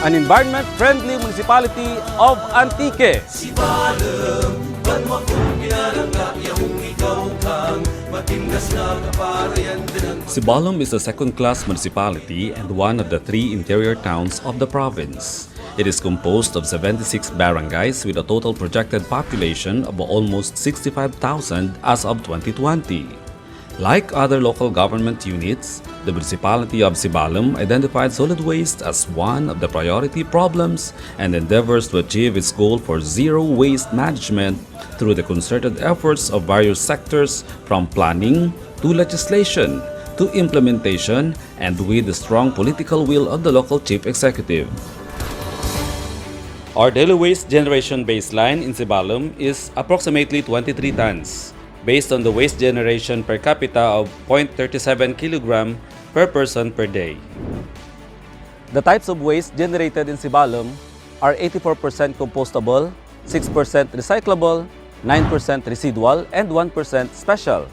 an environment-friendly municipality of Antique. Sibalom is a second-class municipality and one of the 3 interior towns of the province. It is composed of 76 barangays with a total projected population of almost 65,000 as of 2020. Like other local government units, the municipality of Sibalom identified solid waste as one of the priority problems and endeavors to achieve its goal for zero waste management through the concerted efforts of various sectors from planning to legislation to implementation and with the strong political will of the local chief executive. Our daily waste generation baseline in Sibalom is approximately 23 tons, based on the waste generation per capita of 0.37 kg per person per day. The types of waste generated in Sibalom are 84% compostable, 6% recyclable, 9% residual, and 1% special.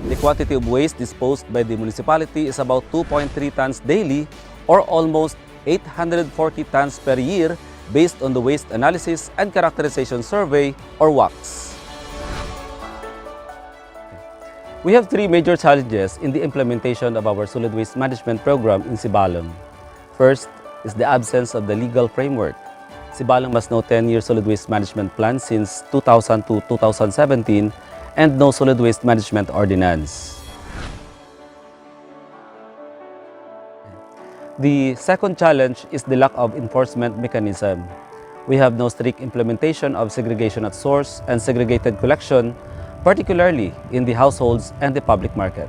The quantity of waste disposed by the municipality is about 2.3 tons daily or almost 840 tons per year based on the Waste Analysis and Characterization Survey or WACS. We have 3 major challenges in the implementation of our solid waste management program in Sibalom. First is the absence of the legal framework. Sibalom has no 10-year solid waste management plan since 2000 to 2017 and no solid waste management ordinance. The second challenge is the lack of enforcement mechanism. We have no strict implementation of segregation at source and segregated collection, particularly in the households and the public market.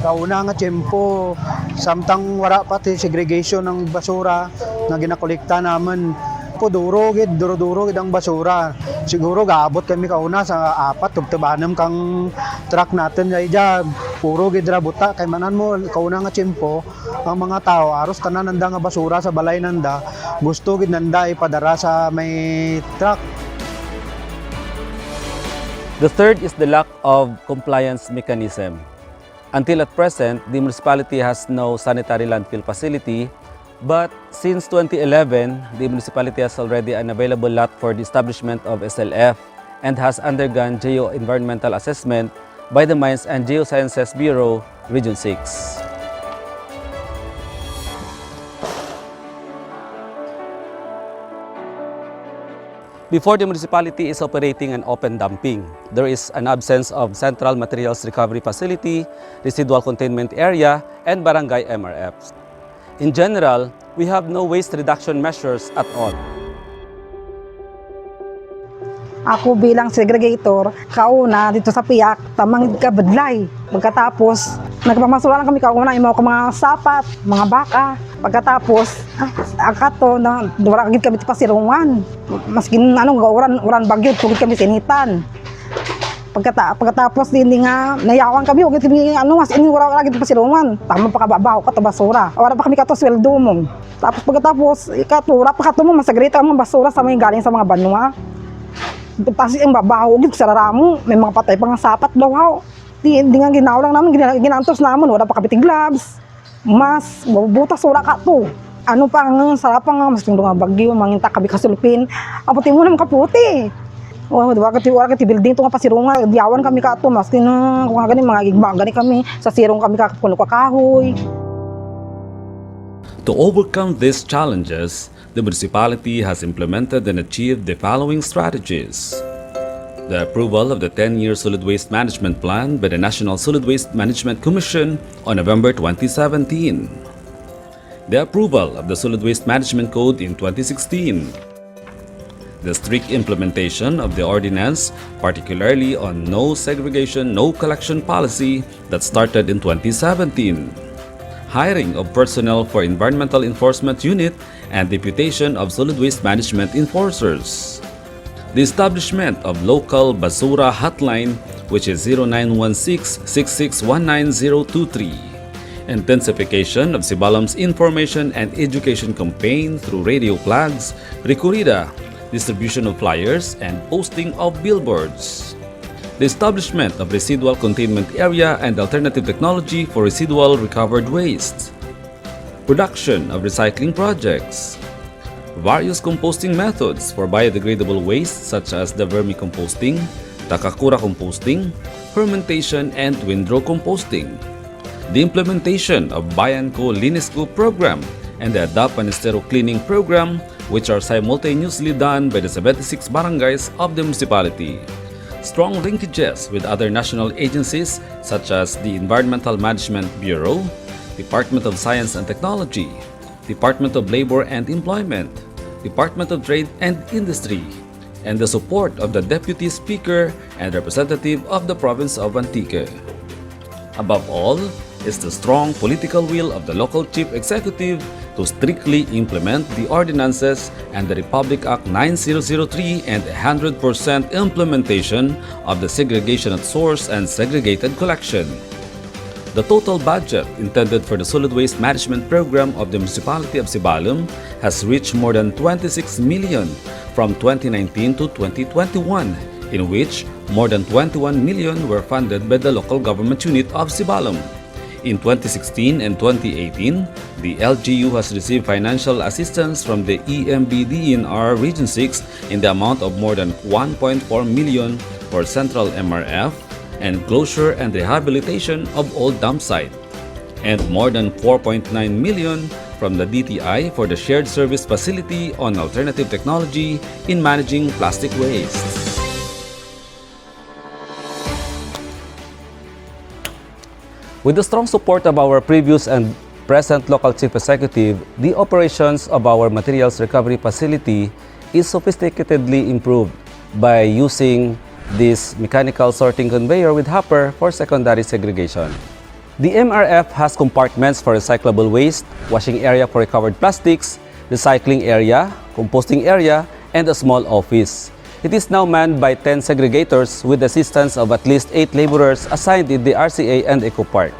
Kauna nga tiyempo, samtang wala pati segregation ng basura na ginakolekta naman. Duro gid ang basura. Siguro gaabot kami kauna sa 4 tubtabanam kang truck natin ay diyan. Puro gid ra buta kay manan mo kauna nga tiyempo ang mga tao aros tanan nanda nga basura sa balay nanda. Gusto gid nanda ipadara sa may truck. The third is the lack of compliance mechanism. Until at present, the municipality has no sanitary landfill facility, but since 2011, the municipality has already an available lot for the establishment of SLF and has undergone geo-environmental assessment by the Mines and Geosciences Bureau, Region 6. Before the municipality is operating an open dumping, there is an absence of central materials recovery facility, residual containment area, and barangay MRFs. In general, we have no waste reduction measures at all. Ako bilang segregator, kauna dito sa piyak, tamang kabadlay. Pagkatapos, nagpamasura lang kami kauna, imaw ko mga sapat, mga baka. Pagkatapos, akato na wala gid kami pasirungan. Maskin uran bagyo, tugid kami sinitan. Pagkatapos din nga nayawan kami, ug kami mas ini wala gid pasirungan. Tama pa kababaw ka ta basura. Wala pa kami kato sweldo mo. Tapos pagkatapos ikatura pa kato mo masagrita ang basura sa mga galing sa mga banwa. Tapos ang babaho gid sa ramo, may mga patay pa nga sapat daw haw. Di nga ginaw lang namin, ginantos namin, wala pa kapiting gloves. Mas butas wala ka to. Ano pa ang sarap nga mas nga bagyo manginta kabi kasulpin. Aputi mo naman kaputi. Wala ka building to nga pasirungan, diawan kami ka to mas kung gani mga igba gani kami sa sirong kami ka puno ka kahoy. To overcome these challenges, the municipality has implemented and achieved the following strategies. The approval of the 10-year Solid Waste Management Plan by the National Solid Waste Management Commission on November 2017. The approval of the Solid Waste Management Code in 2016. The strict implementation of the ordinance, particularly on no segregation, no collection policy that started in 2017. Hiring of personnel for Environmental Enforcement Unit and deputation of solid waste management enforcers. The establishment of local basura hotline, which is 0916-6619-023. Intensification of Sibalom's information and education campaign through radio flags, recorrida, distribution of flyers, and posting of billboards. The establishment of residual containment area and alternative technology for residual recovered waste. production of recycling projects, various composting methods for biodegradable waste such as the vermicomposting, takakura composting, fermentation, and windrow composting, the implementation of Bayan-Co Linisco program and the Adapt Panestero cleaning program, which are simultaneously done by the 76 barangays of the municipality. Strong linkages with other national agencies such as the Environmental Management Bureau, Department of Science and Technology, Department of Labor and Employment, Department of Trade and Industry, and the support of the Deputy Speaker and representative of the province of Antique. Above all is the strong political will of the local chief executive to strictly implement the ordinances and the Republic Act 9003 and 100% implementation of the segregation at source and segregated collection. The total budget intended for the solid waste management program of the municipality of Sibalom has reached more than 26 million from 2019 to 2021, in which more than 21 million were funded by the local government unit of Sibalom. In 2016 and 2018, the LGU has received financial assistance from the EMB Region 6 in the amount of more than 1.4 million for central MRF and closure and rehabilitation of old dump site, and more than 4.9 million from the DTI for the shared service facility on alternative technology in managing plastic waste. With the strong support of our previous and present local chief executive, the operations of our materials recovery facility is sophisticatedly improved by using this mechanical sorting conveyor with hopper for secondary segregation. The MRF has compartments for recyclable waste, washing area for recovered plastics, recycling area, composting area, and a small office. It is now manned by 10 segregators with the assistance of at least 8 laborers assigned in the RCA and Eco Park.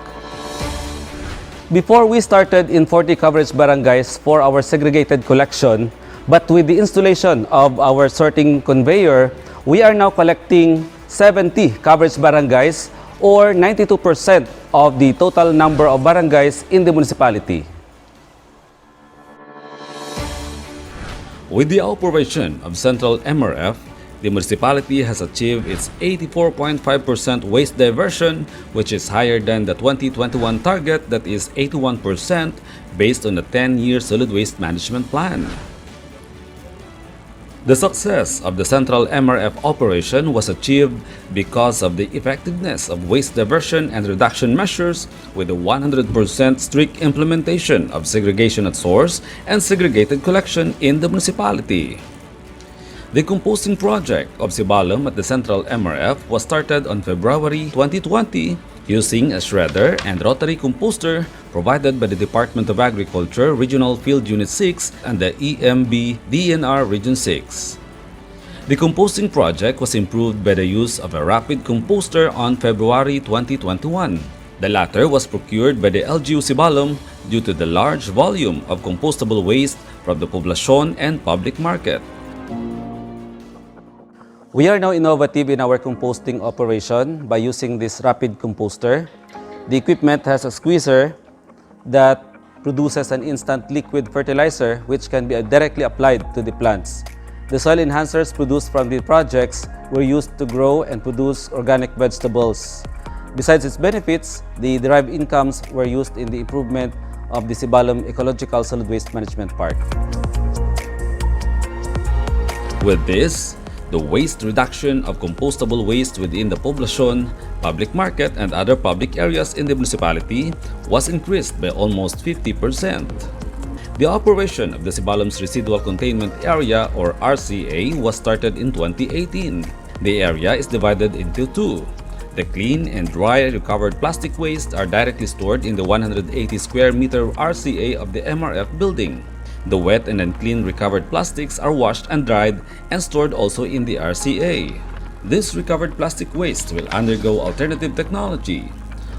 Before we started in 40 coverage barangays for our segregated collection, but with the installation of our sorting conveyor, we are now collecting 70 coverage barangays or 92% of the total number of barangays in the municipality. With the operation of Central MRF, the municipality has achieved its 84.5% waste diversion, which is higher than the 2021 target that is 81% based on the 10-year solid waste management plan. The success of the Central MRF operation was achieved because of the effectiveness of waste diversion and reduction measures with the 100% strict implementation of segregation at source and segregated collection in the municipality. The composting project of Sibalom at the Central MRF was started on February 2020 using a shredder and rotary composter provided by the Department of Agriculture Regional Field Unit 6 and the EMB Region 6. The composting project was improved by the use of a rapid composter on February 2021. The latter was procured by the LGU Sibalom due to the large volume of compostable waste from the poblacion and public market. We are now innovative in our composting operation by using this rapid composter. The equipment has a squeezer that produces an instant liquid fertilizer which can be directly applied to the plants. The soil enhancers produced from the projects were used to grow and produce organic vegetables. Besides its benefits, the derived incomes were used in the improvement of the Sibalom Ecological Solid Waste Management Park. With this, the waste reduction of compostable waste within the poblacion, public market, and other public areas in the municipality was increased by almost 50%. The operation of the Sibalom's Residual Containment Area or RCA was started in 2018. The area is divided into two. The clean and dry recovered plastic waste are directly stored in the 180 square meter RCA of the MRF building. The wet and unclean recovered plastics are washed and dried and stored also in the RCA. This recovered plastic waste will undergo alternative technology.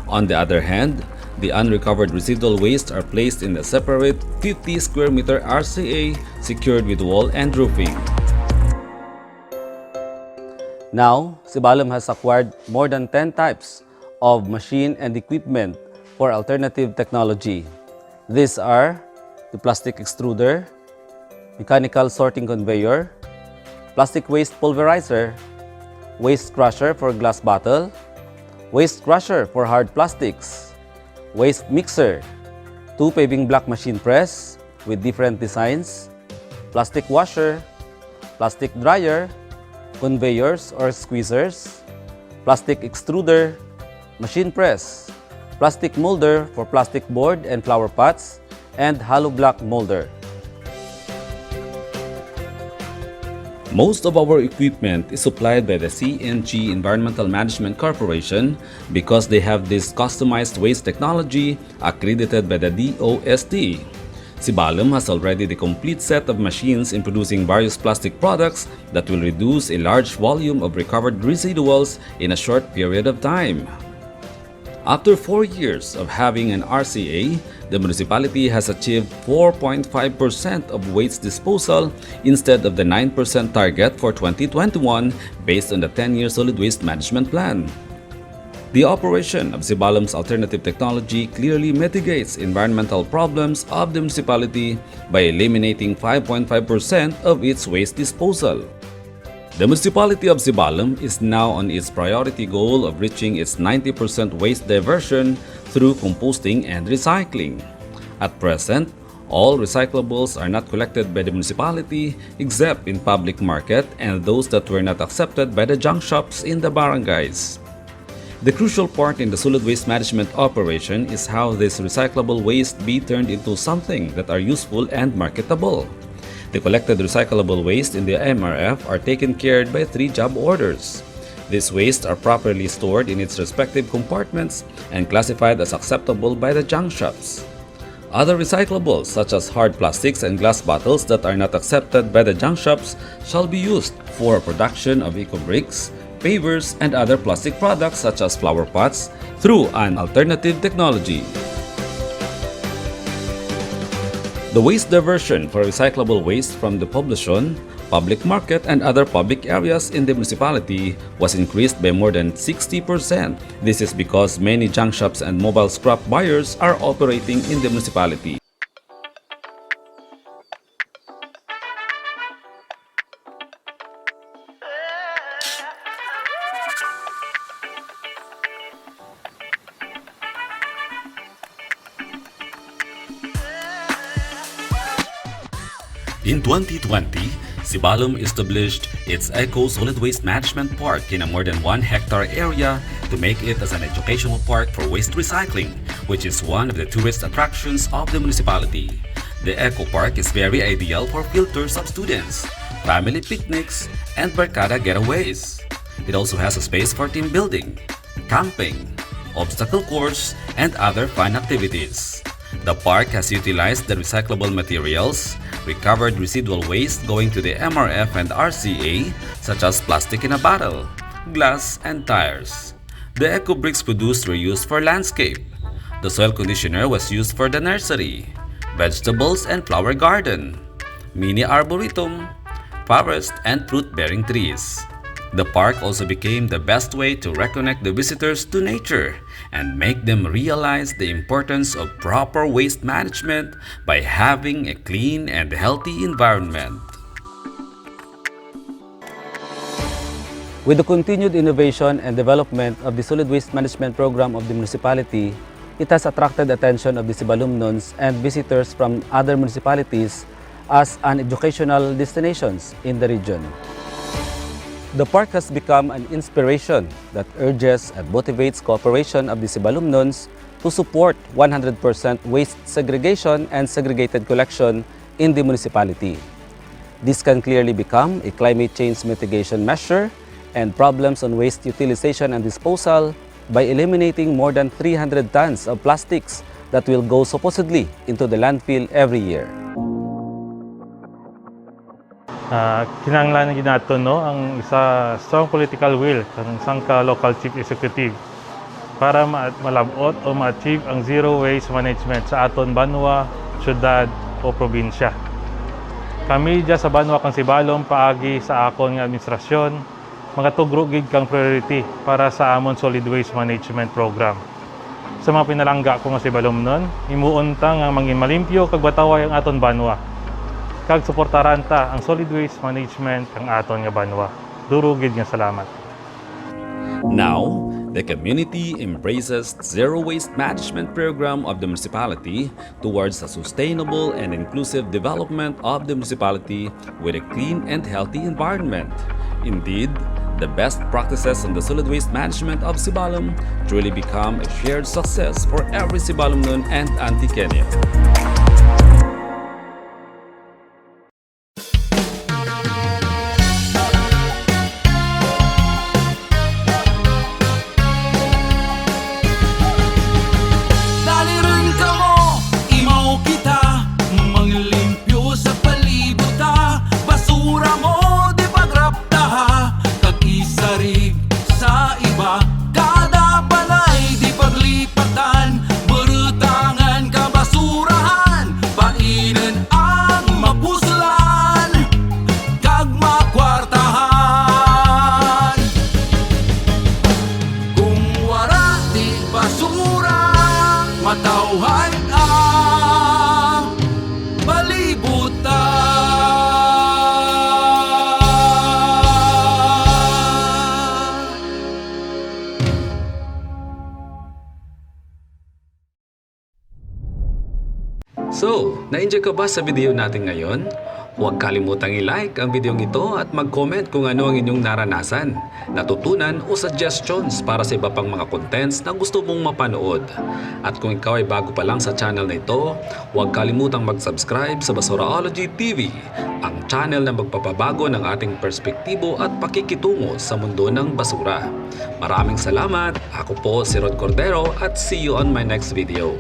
On the other hand, the unrecovered residual waste are placed in a separate 50 square meter RCA secured with wall and roofing. Now, Sibalom has acquired more than 10 types of machine and equipment for alternative technology. These are the plastic extruder, mechanical sorting conveyor, plastic waste pulverizer, waste crusher for glass bottle, waste crusher for hard plastics, waste mixer, 2 paving block machine press with different designs, plastic washer, plastic dryer, conveyors or squeezers, plastic extruder, machine press, plastic molder for plastic board and flower pots, and hollow block molder. Most of our equipment is supplied by the CNG Environmental Management Corporation because they have this customized waste technology accredited by the DOST. Sibalom has already the complete set of machines in producing various plastic products that will reduce a large volume of recovered residuals in a short period of time. After 4 years of having an RCA, the municipality has achieved 4.5% of waste disposal instead of the 9% target for 2021 based on the 10-year solid waste management plan. The operation of Sibalom's alternative technology clearly mitigates environmental problems of the municipality by eliminating 5.5% of its waste disposal. The municipality of Sibalom is now on its priority goal of reaching its 90% waste diversion through composting and recycling. At present, all recyclables are not collected by the municipality except in public market and those that were not accepted by the junk shops in the barangays. The crucial part in the solid waste management operation is how this recyclable waste be turned into something that are useful and marketable. The collected recyclable waste in the MRF are taken care of by 3 job orders. These wastes are properly stored in its respective compartments and classified as acceptable by the junk shops. Other recyclables such as hard plastics and glass bottles that are not accepted by the junk shops shall be used for production of eco-bricks, pavers, and other plastic products such as flower pots through an alternative technology. The waste diversion for recyclable waste from the population, public market, and other public areas in the municipality was increased by more than 60%. This is because many junk shops and mobile scrap buyers are operating in the municipality. In 2020, Sibalom established its Eco Solid Waste Management Park in a more than 1 hectare area to make it as an educational park for waste recycling, which is one of the tourist attractions of the municipality. The Eco Park is very ideal for field tours of students, family picnics, and barkada getaways. It also has a space for team building, camping, obstacle course, and other fun activities. The park has utilized the recyclable materials, recovered residual waste going to the MRF and RCA, such as plastic in a bottle, glass, and tires. The eco bricks produced were used for landscape. The soil conditioner was used for the nursery, vegetables and flower garden, mini arboretum, forest, and fruit-bearing trees. The park also became the best way to reconnect the visitors to nature and make them realize the importance of proper waste management by having a clean and healthy environment. With the continued innovation and development of the solid waste management program of the municipality, it has attracted attention of the Sibalomnons and visitors from other municipalities as an educational destinations in the region. The park has become an inspiration that urges and motivates cooperation of the Sibalomnons to support 100% waste segregation and segregated collection in the municipality. This can clearly become a climate change mitigation measure and problems on waste utilization and disposal by eliminating more than 300 tons of plastics that will go supposedly into the landfill every year. Kinahanglan ginato no ang isa strong political will ng isang local chief executive para malabot o ma-achieve ang zero waste management sa aton banwa, syudad o probinsya. Kami dyan sa banwa kang Sibalom paagi sa akon nga administrasyon mga tugrugig kang priority para sa amon solid waste management program. sa mga pinalangga ko nga Sibalom nun, imuunta nga mangin malimpyo kag bataway ang aton banwa. Kag suportaran ta ang solid waste management ang aton nga banwa. Durugid nga salamat. Now, the community embraces zero waste management program of the municipality towards a sustainable and inclusive development of the municipality with a clean and healthy environment. Indeed, the best practices on the solid waste management of Sibalom truly become a shared success for every Sibalomnon and Anti-Kenya. Dalirin ka mo, imaw kita, manglimpyo sa palibot ta, basura mo di pagrapta ha, kag-isarig sa iba, kada balay di paglipatan, berutangan ka basurahan, painan ang mapuslan, kag makwartahan. Kung wala di basura, matawhan ang palibutan. So, na-enjoy ka ba sa video natin ngayon? Huwag kalimutang i-like ang video ito at mag-comment kung ano ang inyong naranasan, natutunan o suggestions para sa iba pang mga contents na gusto mong mapanood. At kung ikaw ay bago pa lang sa channel na ito, huwag kalimutang mag-subscribe sa Basuraology TV, ang channel na magpapabago ng ating perspektibo at pakikitungo sa mundo ng basura. Maraming salamat! Ako po si Rod Cordero at see you on my next video.